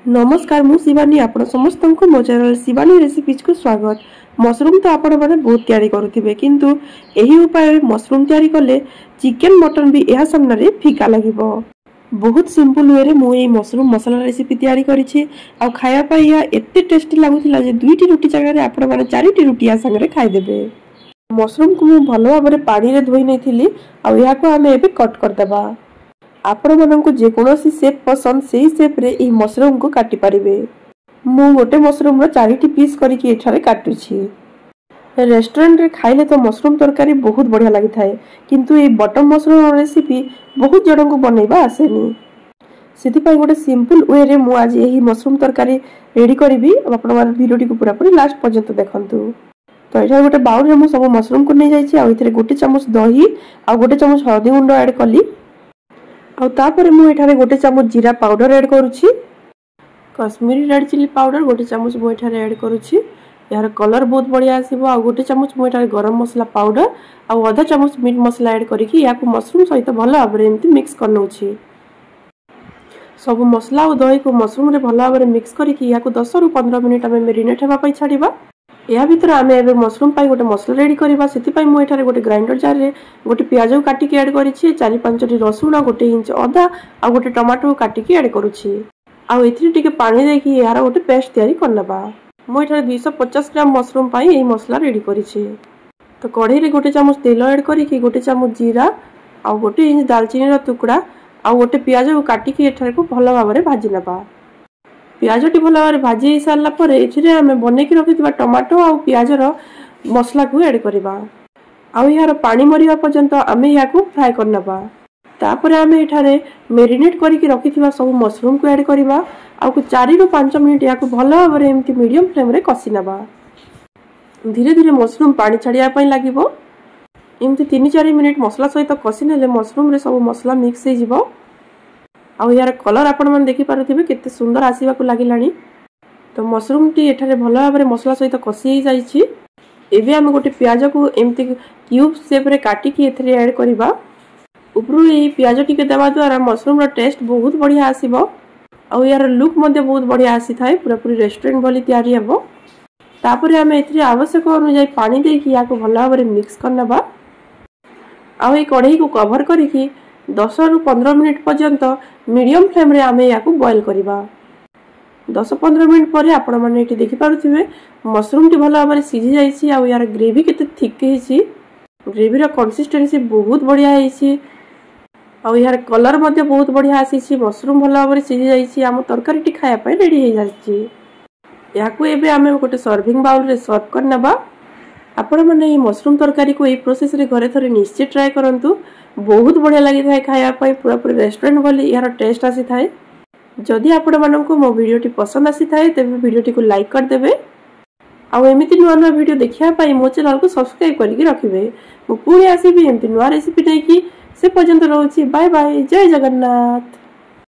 नमस्कार मु शिवानी आपण समस्त को मो चैनल शिवानी रेसिपीज को स्वागत। मशरूम तो आपण मैंने बहुत तैयारी करुथिबे किंतु एही उपाय मशरूम तैयारी कले चिकन मटन भी यह सामने फीका लगिबो। बहुत सिंपल वे रे मु ए मशरूम मसाला रेसिपी तैयारी करिछि आ खाया पई या एते टेस्टी लागुथिला जे दुईटी रोटी जगह रे आपण माने चारिटी रोटी या संगे खाइ देबे। मशरूम को मु भलो भाबरे पानी रे धोई नैथिली आ या को हमें एबे कट कर देबा। आपण माननको जे कोनोसी शेप पसंद सेही शेप रे ई मशरूम को काटी परिबे। मु गोटे मशरूम रो 4टी पीस करके एठारे काटुछि। रेस्टोरेंट रे खाइले तो मशरूम तरकारी बहुत बढ़िया लागि थाए किंतु ए बटम मशरूम रेसिपी बहुत जण को बनैबा आसेनी। सेति पई गोटे सिंपल वे रे मु आज एही मशरूम तरकारी रेडी करबी। आपण माने वीडियो को पूरा पूरी लास्ट पर्यंत देखंतु। तो एठा गोटे बाउल रे मु सब मशरूम को नै जाइछि आ इथरे गोटे चम्मच दही आ गोटे चम्मच हळदी गुंड ऐड कली आ तापर मु एठारे गोटे चम्मच जीरा पाउडर ऐड करूछि। कश्मीरी रेड चिली पाउडर गोटे चम्मच मु एठारे ऐड करूछि। यार कलर बहुत बढ़िया आसीबो। आ गोटे चम्मच मु एठारे गरम मसला पाउडर आ आधा चम्मच मीट मसला ऐड करिकि याकु मशरूम सहित भलो भाबरे एम्ति मिक्स करनौछि। सब मसला और दही को मशरूम रे भलो भाबरे मिक्स करिकि याकु 10 रु 15 मिनिट हमें मेरिनेट हेबा पई छाडीबा। या भीतर आमे एबे मशरूम पाई गोटे मसला रेडी करबा। सेति पई मु एठारे गोटे ग्राइंडर जार रे गोटे प्याज को काटी के ऐड करिछि, 4-5 टी रसुन, गोटे इंच अदा आ गोटे टमाटो काटी के ऐड करूछि। आ एथि टिके पानी देकी यार गोटे पेस्ट तयारी करनबा। मु एठारे 250 ग्राम मशरूम पाई एई मसला रेडी करिछि। तो कढ़ाई रे गोटे चम्मच तेल ऐड करिकि गोटे चम्मच जीरा आ गोटे इंच दालचीनी रो टुकड़ा आ गोटे प्याज को काटी के एठारे को भलो भाबरे भाजी नबा। प्याज टी भलो भाबरे भाजी सारला परे एथिरे हमें बने के रखितबा टमाटो आ प्याज रो मसला को ऐड करबा। आ यार पानी मरिबा पर्यंत हमें याकू फ्राई करनबा। तापर हमें एठारे मेरिनेट करके रखिथिबा सब मशरूम को ऐड करबा। आ 4 रु 5 मिनिट याकू भलो भाबरे एम्ति मीडियम फ्लेम रे कसी नबा। धीरे धीरे मशरूम पानी छाड़िया पई लागिबो। एम्ति 3-4 मिनिट मसला सहित कसी नेले मशरूम रे सब मसला मिक्स हो जिवो। आ यार कलर आपण मन देखि पारुथिबे केते सुंदर आसीबा को लागिलानी। तो मशरूम टी एठारे भलो भाबरे मसला सहित कसी हो जाईछि। एबे हम गोटे प्याज को एम्ति क्यूब शेप रे काटी के एथरे ऐड करबा। उपरु ए प्याज टी के देबा द्वारा मशरूम रो टेस्ट बहुत बढ़िया आसीबो। आ यार लुक मध्ये बहुत बढ़िया आसी थाए, पूरा पूरी रेस्टोरेंट भली तयारी हेबो। तापर हम एथरे आवश्यक अनुसार पानी देकी या को भलो भाबरे मिक्स करनबा। आ ए कढ़ाई को कवर करिकि 10 रु 15 मिनिट पर्यंत मीडियम फ्लेम रे आमे याकू बॉईल करबा। 10-15 मिनिट परे आपण माने एठी देखि पारुथिबे मशरूम टी भलो भाबरे सिझी जाईछि। आ यार ग्रेवी केते थिक हेछि, ग्रेवी रो कंसिस्टेंसी बहुत बढ़िया हेछि। आ यार कलर मध्ये बहुत बढ़िया आसीछि। मशरूम भलो भाबरे सिझी जाईछि। हम तरकारी टी खाया पय रेडी हे जाईछि। याकू एबे आमे गोटे सर्विंग बाउल रे सर्व करनबा। आपण माने ई मशरूम तरकारी को ई प्रोसेस रे घरे थरे निश्चित ट्राई करंतु। बहुत बढ़िया लागि थाए खाया पय, पूरा पूरी रेस्टोरेंट भली यार टेस्ट आसी थाए। जदि आपण माननको मो वीडियो टी पसंद आसी थाए तेबे वीडियो टी को लाइक कर देबे। आ एमिति नुआ नुआ वीडियो देखिया पय मो चैनल को सब्सक्राइब करिकि रखिबे। मो पुणी आसीबी एमिति नुआ रेसिपी नै कि से पर्यंत रहउछि। बाय बाय, जय जगन्नाथ।